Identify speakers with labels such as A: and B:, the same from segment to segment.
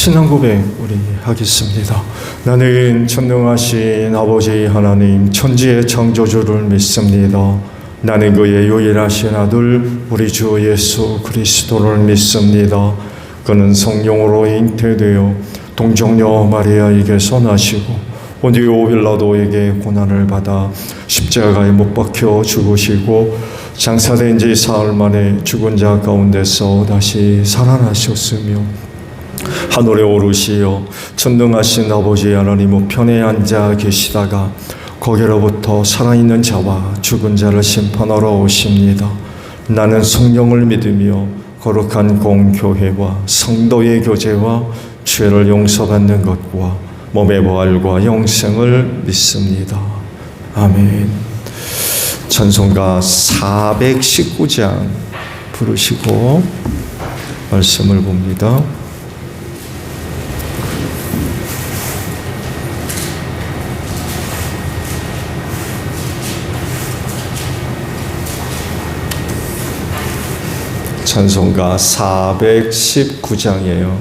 A: 신앙 고백 우리 하겠습니다. 나는 전능하신 아버지 하나님 천지의 창조주를 믿습니다. 나는 그의 유일하신 아들 우리 주 예수 그리스도를 믿습니다. 그는 성령으로 잉태되어 동정녀 마리아에게서 나시고 본디오 빌라도에게 고난을 받아 십자가에 못 박혀 죽으시고 장사된 지 사흘 만에 죽은 자 가운데서 다시 살아나셨으며 하늘에 오르시어 전능하신 아버지 하나님 우편에 앉아 계시다가 거기로부터 살아있는 자와 죽은 자를 심판하러 오십니다. 나는 성령을 믿으며 거룩한 공교회와 성도의 교제와 죄를 용서받는 것과 몸의 부활과 영생을 믿습니다. 아멘. 찬송가 419장 부르시고 말씀을 봅니다. 찬송가 419장이에요.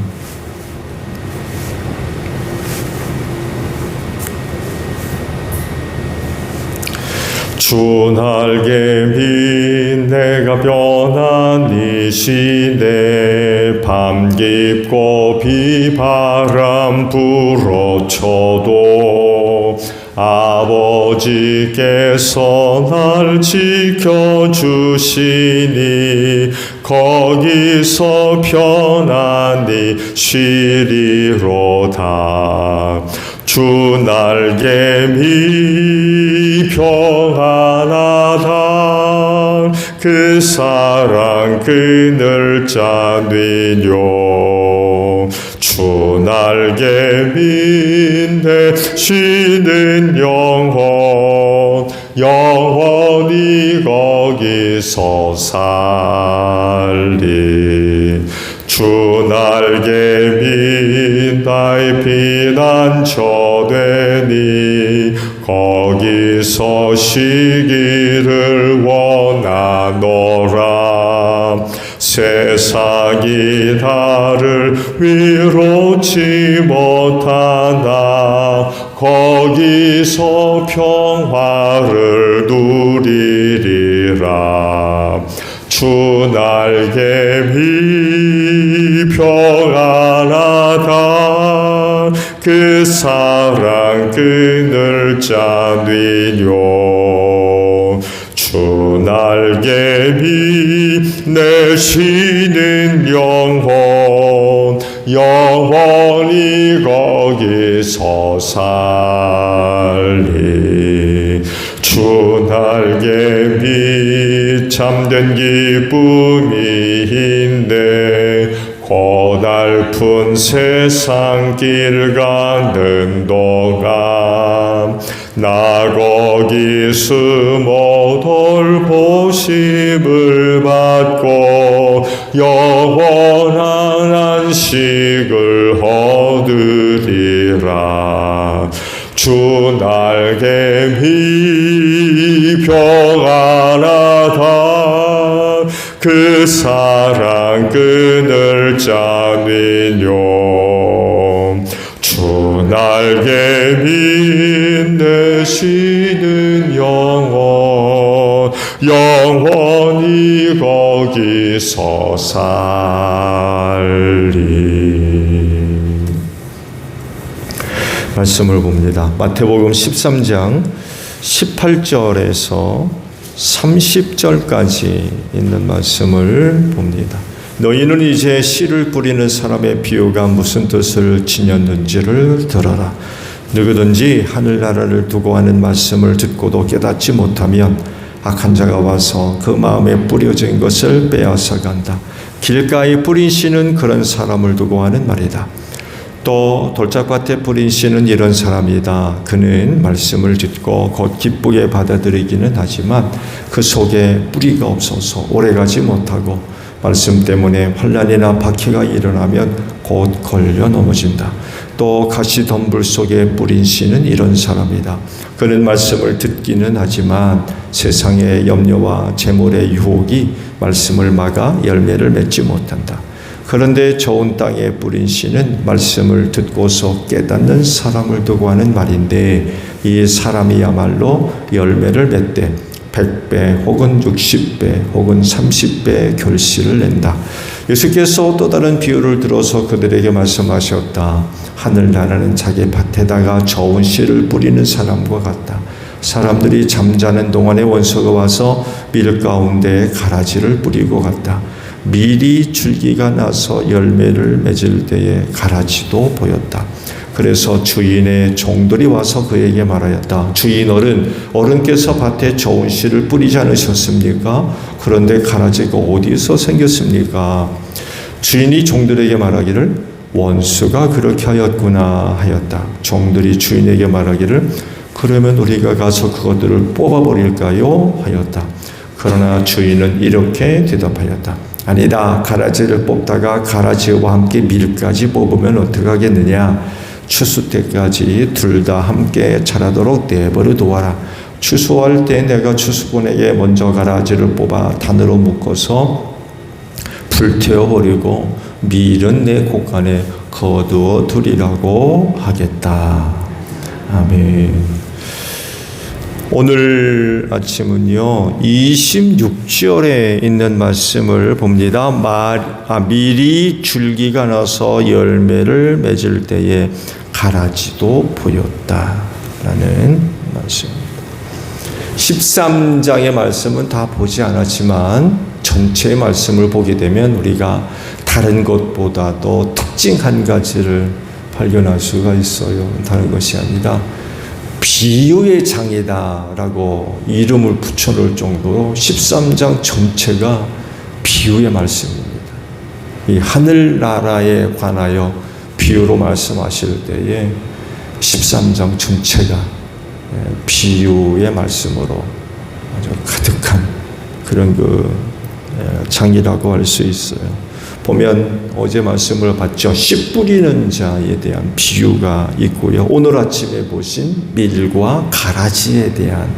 A: 주 날개미 내가 변한 이 시대 밤 깊고 비바람 불어쳐도 아버지께서 날 지켜주시니 거기서 편안히 쉬리로다. 주 날개미 평안하다. 그 사랑 그늘 자뉘뇨. 주 날개미 내 쉬는 영혼 영원히 거기서 살리. 주 날개미 나의 피난처 되니 거기서 쉬기를 원하노라. 세상이 나를 위로치 못하나 거기서 평화를 누리리라. 주 날개미 평안하다. 그 사랑 그늘 자뉘뇨. 주 날개미 내 쉬는 영혼 영원히 거기서 살리. 주 날개미 참된 기쁨이인데 고달픈 세상 길 가는 동안 나 거기 숨어 돌보심을 받고 영원한 안식을 얻으리라. 주 날개미 평안하다. 그 사랑 그늘 자뉘뇨. 주 날개미 내 쉬는 영혼 영원히 거기서 살리. 말씀을 봅니다. 마태복음 13장 18절에서 30절까지 있는 말씀을 봅니다. 너희는 이제 씨를 뿌리는 사람의 비유가 무슨 뜻을 지녔는지를 들어라. 누구든지 하늘나라를 두고 하는 말씀을 듣고도 깨닫지 못하면 악한 자가 와서 그 마음에 뿌려진 것을 빼앗아 간다. 길가에 뿌린 씨는 그런 사람을 두고 하는 말이다. 또 돌짝밭에 뿌린 씨는 이런 사람이다. 그는 말씀을 듣고 곧 기쁘게 받아들이기는 하지만 그 속에 뿌리가 없어서 오래가지 못하고 말씀 때문에 환난이나 박해가 일어나면 곧 걸려 넘어진다. 또 가시덤불 속에 뿌린 씨는 이런 사람이다. 그는 말씀을 듣기는 하지만 세상의 염려와 재물의 유혹이 말씀을 막아 열매를 맺지 못한다. 그런데 좋은 땅에 뿌린 씨는 말씀을 듣고서 깨닫는 사람을 두고 하는 말인데, 이 사람이야말로 열매를 맺되 100배 혹은 60배 혹은 30배의 결실을 낸다. 예수께서 또 다른 비유를 들어서 그들에게 말씀하셨다. 하늘나라는 자기 밭에다가 좋은 씨를 뿌리는 사람과 같다. 사람들이 잠자는 동안에 원수가 와서 밀 가운데 가라지를 뿌리고 갔다. 밀이 줄기가 나서 열매를 맺을 때에 가라지도 보였다. 그래서 주인의 종들이 와서 그에게 말하였다. 주인 어른께서 밭에 좋은 씨를 뿌리지 않으셨습니까? 그런데 가라지가 어디서 생겼습니까? 주인이 종들에게 말하기를 원수가 그렇게 하였구나 하였다. 종들이 주인에게 말하기를 그러면 우리가 가서 그것들을 뽑아버릴까요? 하였다. 그러나 주인은 이렇게 대답하였다. 아니다. 가라지를 뽑다가 가라지와 함께 밀까지 뽑으면 어떡하겠느냐? 추수 때까지 둘 다 함께 자라도록 내버려 두어라. 추수할 때 내가 추수꾼에게 먼저 가라지를 뽑아 단으로 묶어서 불태워버리고 밀은 내 곳간에 거두어 두리라고 하겠다. 아멘. 오늘 아침은요 26절에 있는 말씀을 봅니다. 밀이 줄기가 나서 열매를 맺을 때에 가라지도 보였다라는 말씀입니다. 13장의 말씀은 다 보지 않았지만 전체의 말씀을 보게 되면 우리가 다른 것보다도 특징 한 가지를 발견할 수가 있어요. 다른 것이 아니라 비유의 장이다라고 이름을 붙여놓을 정도로 13장 전체가 비유의 말씀입니다. 이 하늘나라에 관하여 비유로 말씀하실 때에 13장 전체가 비유의 말씀으로 아주 가득한 그런 장이라고 할 수 있어요. 보면 어제 말씀을 봤죠. 씨 뿌리는 자에 대한 비유가 있고요. 오늘 아침에 보신 밀과 가라지에 대한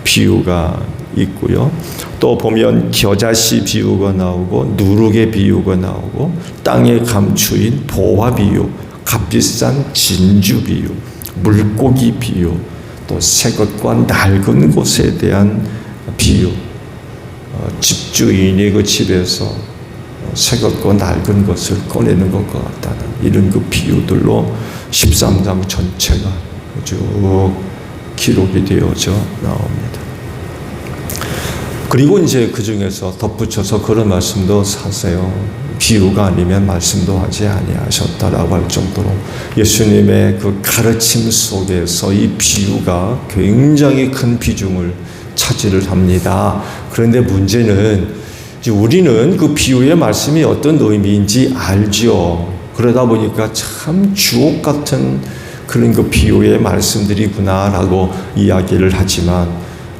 A: 비유가 있고요. 또 보면 겨자씨 비유가 나오고 누룩의 비유가 나오고 땅의 감추인 보화 비유, 값비싼 진주 비유, 물고기 비유, 또 새 것과 낡은 곳에 대한 비유. 집주인이 그 집에서 새 것과 낡은 것을 꺼내는 것과 같다는 이런 그 비유들로 13장 전체가 쭉 기록이 되어져 나옵니다. 그리고 이제 그 중에서 덧붙여서 그런 말씀도 하세요. 비유가 아니면 말씀도 하지 아니하셨다라고 할 정도로 예수님의 그 가르침 속에서 이 비유가 굉장히 큰 비중을 차지를 합니다. 그런데 문제는 우리는 그 비유의 말씀이 어떤 의미인지 알죠. 그러다 보니까 참 주옥 같은 그런 그 비유의 말씀들이구나라고 이야기를 하지만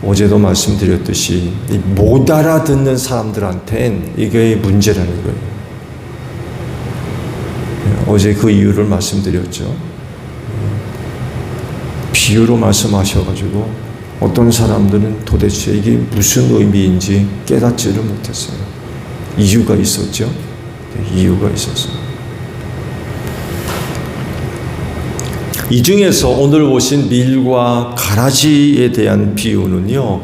A: 어제도 말씀드렸듯이 못 알아듣는 사람들한텐 이게 문제라는 거예요. 어제 그 이유를 말씀드렸죠. 비유로 말씀하셔가지고 어떤 사람들은 도대체 이게 무슨 의미인지 깨닫지를 못했어요. 이유가 있었죠. 이유가 있었어요. 이 중에서 오늘 보신 밀과 가라지에 대한 비유는요,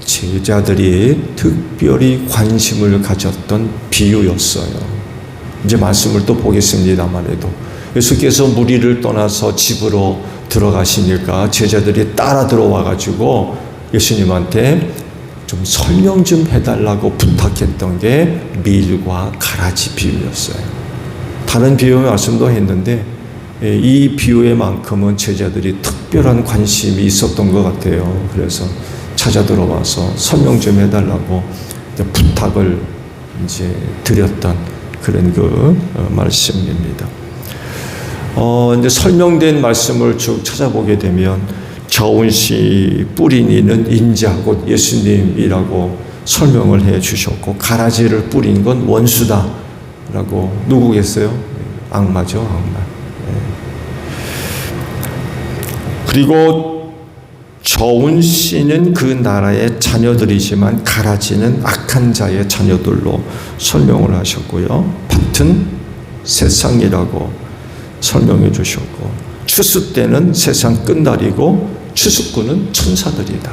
A: 제자들이 특별히 관심을 가졌던 비유였어요. 이제 말씀을 또 보겠습니다만 해도 예수께서 무리를 떠나서 집으로 들어가시니까 제자들이 따라 들어와 가지고 예수님한테 좀 설명 좀 해달라고 부탁했던 게 밀과 가라지 비유였어요. 다른 비유의 말씀도 했는데 이 비유에만큼은 제자들이 특별한 관심이 있었던 것 같아요. 그래서 찾아 들어와서 설명 좀 해달라고 부탁을 이제 드렸던 그런 그 말씀입니다. 이제 설명된 말씀을 쭉 찾아보게 되면 좋은 씨 뿌린 이는 인자 곧 예수님이라고 설명을 해 주셨고 가라지를 뿌린 건 원수다라고 누구겠어요? 악마죠, 악마. 그리고 좋은 씨는 그 나라의 자녀들이지만 가라지는 악한 자의 자녀들로 설명을 하셨고요. 밭은 세상이라고 설명해 주셨고, 추수 때는 세상 끝날이고 추수꾼은 천사들이다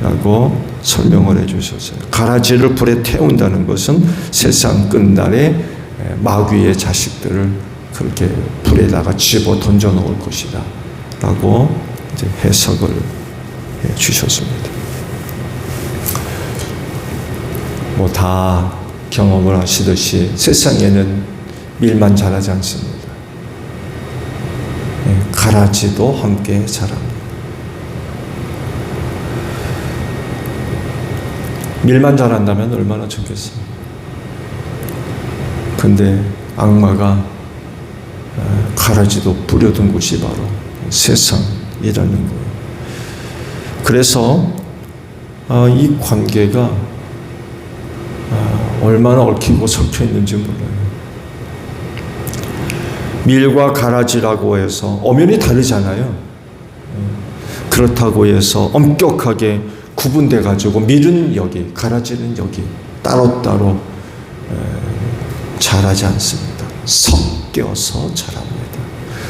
A: 라고 설명을 해 주셨어요. 가라지를 불에 태운다는 것은 세상 끝날에 마귀의 자식들을 그렇게 불에다가 집어 던져 놓을 것이다 라고 이제 해석을 해 주셨습니다. 뭐 다 경험을 하시듯이 세상에는 밀만 자라지 않습니다. 가라지도 함께 자랍니다. 밀만 자란다면 얼마나 좋겠어요. 근데 악마가 가라지도 뿌려둔 곳이 바로 세상이라는 거예요. 그래서 이 관계가 얼마나 얽히고 섞여 있는지 몰라요. 밀과 가라지라고 해서 엄연히 다르잖아요. 그렇다고 해서 엄격하게 구분돼 가지고 밀은 여기, 가라지는 여기 따로따로 자라지 않습니다. 섞여서 자랍니다.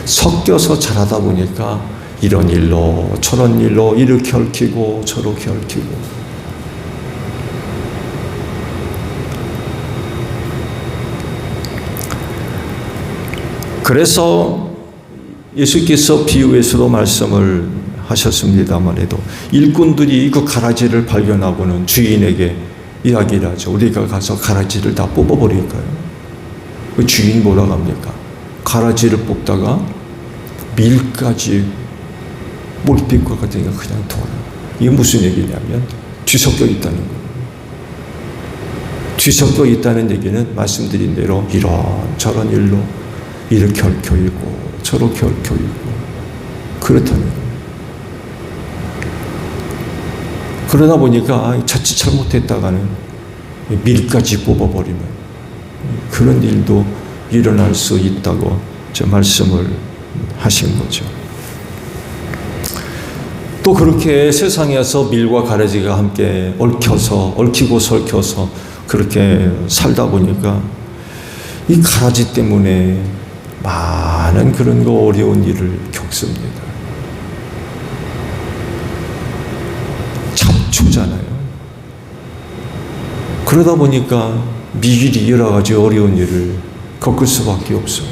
A: 섞여서 자라다 보니까 이런 일로 저런 일로 이렇게 얽히고 저렇게 얽히고, 그래서 예수께서 비유에서도 말씀을 하셨습니다만 일꾼들이 그 가라지를 발견하고는 주인에게 이야기를 하죠. 우리가 가서 가라지를 다 뽑아버릴까요? 그 주인 뭐라고 합니까? 가라지를 뽑다가 밀까지 몰필 것 같으니까 그냥 둬라. 이게 무슨 얘기냐면 뒤섞여 있다는 거예요. 뒤섞여 있다는 얘기는 말씀드린 대로 이런저런 일로 이렇게 얽혀 있고 저렇게 얽혀 있고 그렇다는 거예요. 그러다 보니까 자칫 잘못했다가는 밀까지 뽑아버리면 그런 일도 일어날 수 있다고 저 말씀을 하신 거죠. 또 그렇게 세상에서 밀과 가라지가 함께 얽히고 설켜서 그렇게 살다 보니까 이 가라지 때문에 많은 그런 어려운 일을 겪습니다. 잡초잖아요. 그러다 보니까 밀이 여러 가지 어려운 일을 겪을 수밖에 없어요.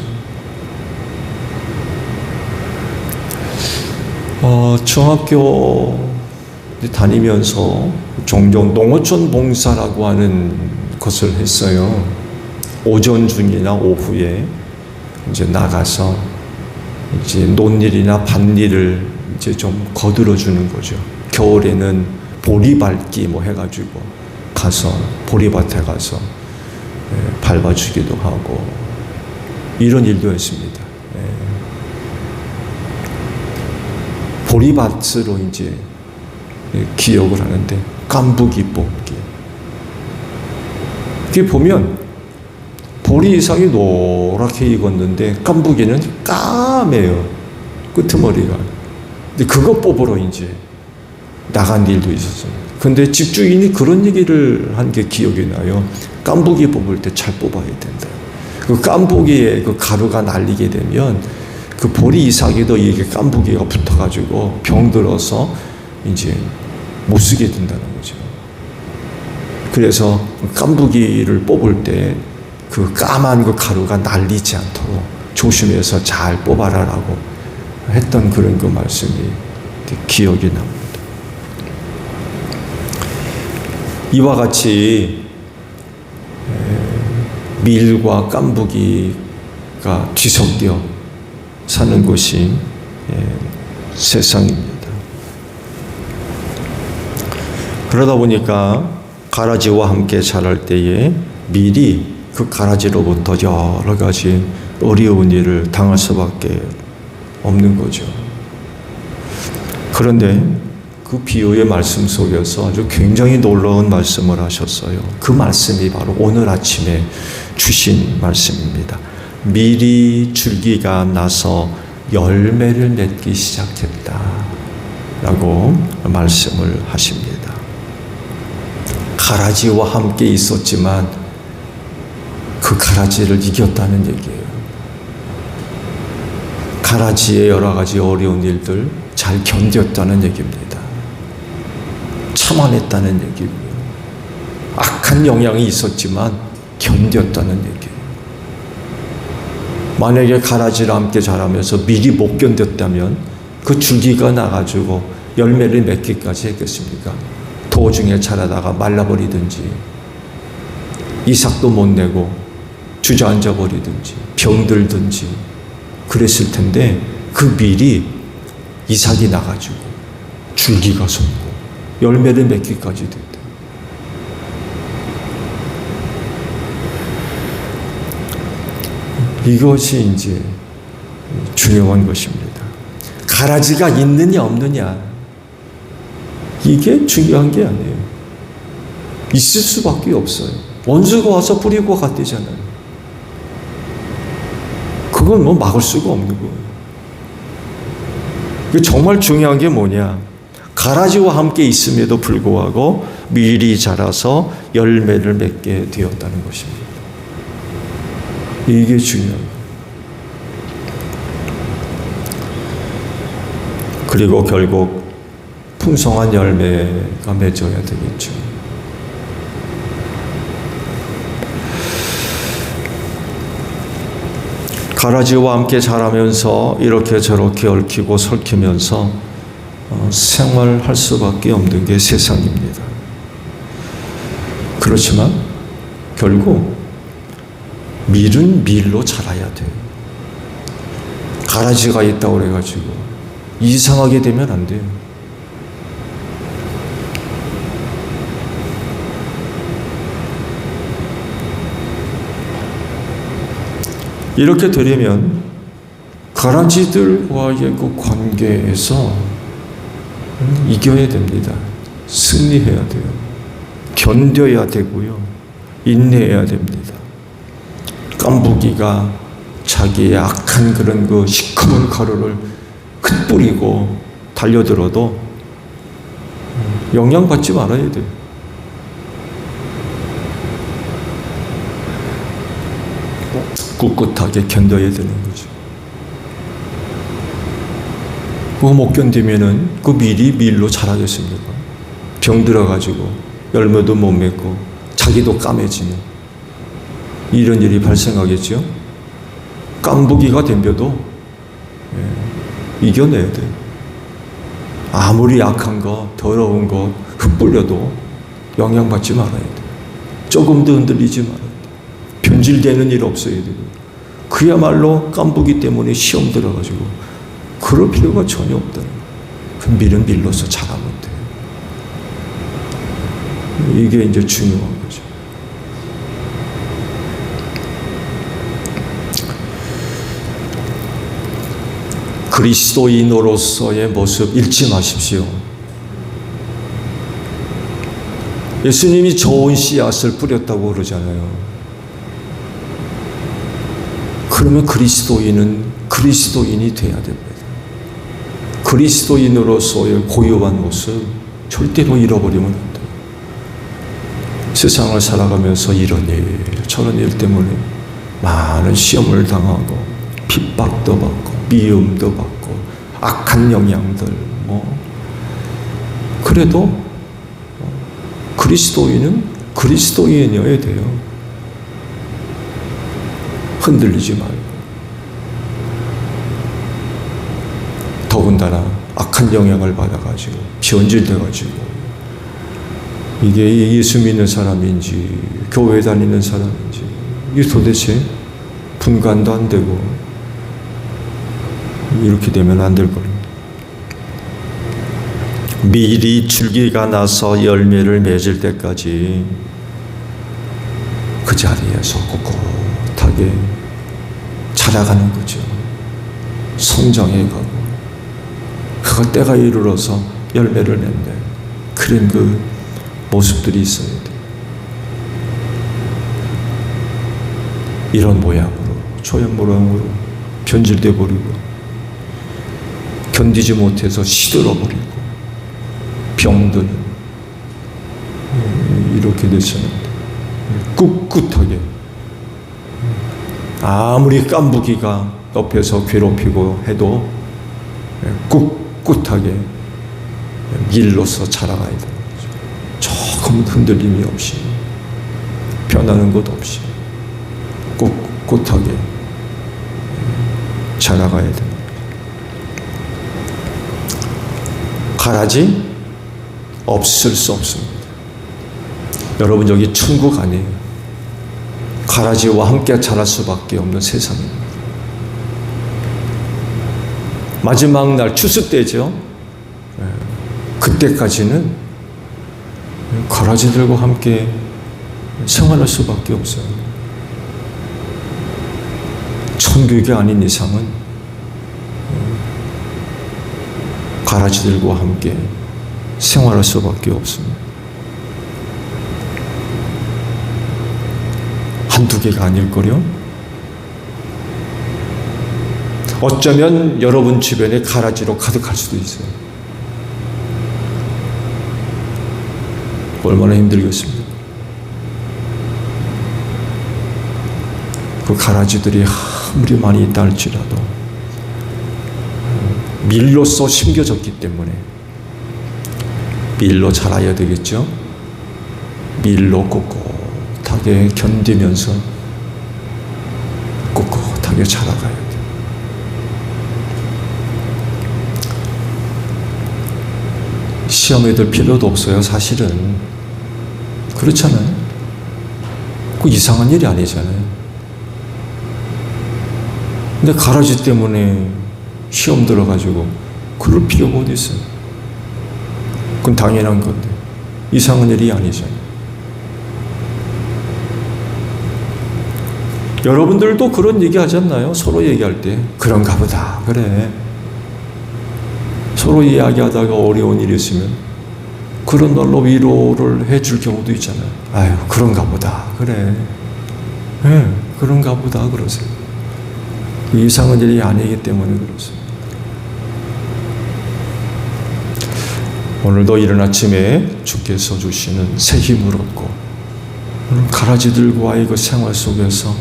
A: 중학교 다니면서 종종 농어촌 봉사라고 하는 것을 했어요. 오전 중이나 오후에 이제 나가서 이제 논일이나 밭일을 이제 좀 거들어 주는 거죠. 겨울에는 보리밟기 뭐 해가지고 가서 보리밭에 가서 밟아주기도 하고 이런 일도 했습니다. 보리밭으로 이제 기억을 하는데 깐부기 뽑기. 이게 보면 보리 이상이 노랗게 익었는데 깐부기는 까매요. 끄트머리가. 근데 그거 뽑으러 이제 나간 일도 있었어요. 근데 집주인이 그런 얘기를 한 게 기억이 나요. 깐부기 뽑을 때 잘 뽑아야 된다. 그 깐부기에 그 가루가 날리게 되면 그 보리 이삭에도 이게 깐부기가 붙어가지고 병들어서 이제 못 쓰게 된다는 거죠. 그래서 깐부기를 뽑을 때 그 까만 그 가루가 날리지 않도록 조심해서 잘 뽑아라라고 했던 그런 그 말씀이 기억이 납니다. 이와 같이 밀과 깐부기가 뒤섞여 사는 곳이 세상입니다. 그러다 보니까 가라지와 함께 자랄 때에 밀이 그 가라지로부터 여러 가지 어려운 일을 당할 수밖에 없는 거죠. 그런데 그 비유의 말씀 속에서 아주 굉장히 놀라운 말씀을 하셨어요. 그 말씀이 바로 오늘 아침에 주신 말씀입니다. 밀이 줄기가 나서 열매를 맺기 시작했다 라고 말씀을 하십니다. 가라지와 함께 있었지만 그 가라지를 이겼다는 얘기예요. 가라지의 여러 가지 어려운 일들 잘 견뎠다는 얘기입니다. 참아냈다는 얘기고요. 악한 영향이 있었지만 견뎠다는 얘기예요. 만약에 가라지를 함께 자라면서 미리 못 견뎠다면 그 줄기가 나가지고 열매를 맺기까지 했겠습니까? 도중에 자라다가 말라버리든지 이삭도 못 내고 주저앉아 버리든지 병들든지 그랬을 텐데 그 밀이 이삭이 나가지고 줄기가 솟고 열매를 맺기까지 됐다. 이것이 이제 중요한 것입니다. 가라지가 있느냐 없느냐 이게 중요한 게 아니에요. 있을 수밖에 없어요. 원수가 와서 뿌리고 갔대잖아요. 그건 뭐 막을 수가 없는 거예요. 정말 중요한 게 뭐냐? 가라지와 함께 있음에도 불구하고 밀이 자라서 열매를 맺게 되었다는 것입니다. 이게 중요해요. 그리고 결국 풍성한 열매가 맺어야 되겠죠. 가라지와 함께 자라면서 이렇게 저렇게 얽히고 설키면서 생활할 수밖에 없는 게 세상입니다. 그렇지만 결국 밀은 밀로 자라야 돼요. 가라지가 있다고 그래가지고 이상하게 되면 안 돼요. 이렇게 되려면 가라지들과의 그 관계에서 이겨야 됩니다. 승리해야 돼요. 견뎌야 되고요. 인내해야 됩니다. 깐부기가 자기의 악한 그런 그 시커먼 가루를 흩뿌리고 달려들어도 영향받지 말아야 돼요. 꿋꿋하게 견뎌야 되는 거죠. 그거 못 견디면은 그 밀이 밀로 자라겠습니까? 병 들어가지고 열매도 못 맺고 자기도 까매지는 이런 일이 발생하겠죠. 깐부기가 덤벼도 이겨내야 돼요. 아무리 약한 거, 더러운 거 흩뿌려도 영향받지 말아야 돼요. 조금도 흔들리지 말아야 돼요. 변질되는 일 없어야 되고 그야말로 깐부기 때문에 시험 들어가지고 그럴 필요가 전혀 없다는 거예요. 그 밀은 밀로서 자라면 돼요. 이게 이제 중요한 거죠. 그리스도인으로서의 모습 잃지 마십시오. 예수님이 좋은 씨앗을 뿌렸다고 그러잖아요. 그러면 그리스도인은 그리스도인이 돼야 됩니다. 그리스도인으로서의 고유한 모습 절대로 잃어버리면 안 돼요. 세상을 살아가면서 이런 일, 저런 일 때문에 많은 시험을 당하고 핍박도 받고 미움도 받고 악한 영향들 그래도 그리스도인은 그리스도인이어야 돼요. 흔들리지 말고. 더군다나 악한 영향을 받아가지고 변질돼가지고 이게 예수 믿는 사람인지 교회 다니는 사람인지 이게 도대체 분간도 안 되고 이렇게 되면 안 될 겁니다. 밀이 줄기가 나서 열매를 맺을 때까지 그 자리에서 꿋꿋하게 자라가는 거죠. 성장해가고 그가 때가 이르러서 열매를 낸다. 그런 그 모습들이 있어야 돼요. 이런 모양으로 초연 모양으로 변질돼 버리고 견디지 못해서 시들어 버리고 병드는 이렇게 되서는 꿋꿋하게 아무리 깐부기가 옆에서 괴롭히고 해도 꿋꿋하게 밀로서 자라가야 되는 거죠. 조금 흔들림이 없이, 변하는 것 없이 꿋꿋하게 자라가야 되는 거죠. 가라지 없을 수 없습니다. 여러분, 여기 천국 아니에요. 가라지와 함께 자랄 수밖에 없는 세상입니다. 마지막 날 추수 때죠. 그때까지는 가라지들과 함께 생활할 수밖에 없어요. 천국이 아닌 이상은 가라지들과 함께 생활할 수밖에 없습니다. 한두 개가 아닐걸요? 어쩌면 여러분 주변에 가라지로 가득할 수도 있어요. 얼마나 힘들겠습니까? 그 가라지들이 아무리 많이 있다 할지라도 밀로써 심겨졌기 때문에 밀로 자라야 되겠죠? 밀로 꼿꼿하게 견디면서 꼿꼿하게 자라가야 돼요. 시험에 들 필요도 없어요. 사실은 그렇잖아요. 그 이상한 일이 아니잖아요. 근데 가라지 때문에 시험 들어가지고 그럴 필요가 어디 있어요. 그건 당연한 건데 이상한 일이 아니잖아요. 여러분들도 그런 얘기 하지 않나요? 서로 얘기할 때 그런가 보다. 그래. 서로 이야기하다가 어려운 일이 있으면 그런 날로 위로를 해줄 경우도 있잖아요. 아유, 그런가 보다. 그래. 네, 그런가 보다. 그러세요. 이상한 일이 아니기 때문에 그렇습니다. 오늘도 이른 아침에 주께서 주시는 새 힘을 얻고 오늘 가라지들과의 그 생활 속에서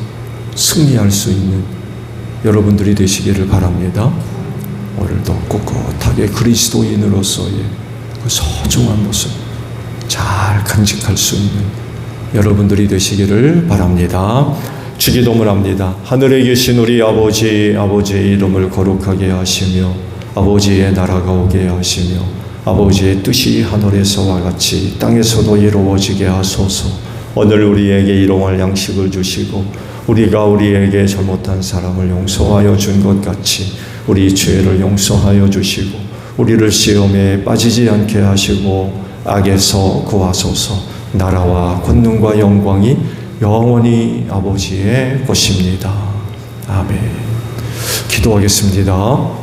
A: 승리할 수 있는 여러분들이 되시기를 바랍니다. 오늘도 꿋꿋하게 그리스도인으로서의 그 소중한 모습 잘 간직할 수 있는 여러분들이 되시기를 바랍니다. 주기도문 합니다. 하늘에 계신 우리 아버지, 아버지의 이름을 거룩하게 하시며 아버지의 나라가 오게 하시며 아버지의 뜻이 하늘에서와 같이 땅에서도 이루어지게 하소서. 오늘 우리에게 일용할 양식을 주시고 우리가 우리에게 잘못한 사람을 용서하여 준 것 같이 우리 죄를 용서하여 주시고 우리를 시험에 빠지지 않게 하시고 악에서 구하소서. 나라와 권능과 영광이 영원히 아버지의 것입니다. 아멘. 기도하겠습니다.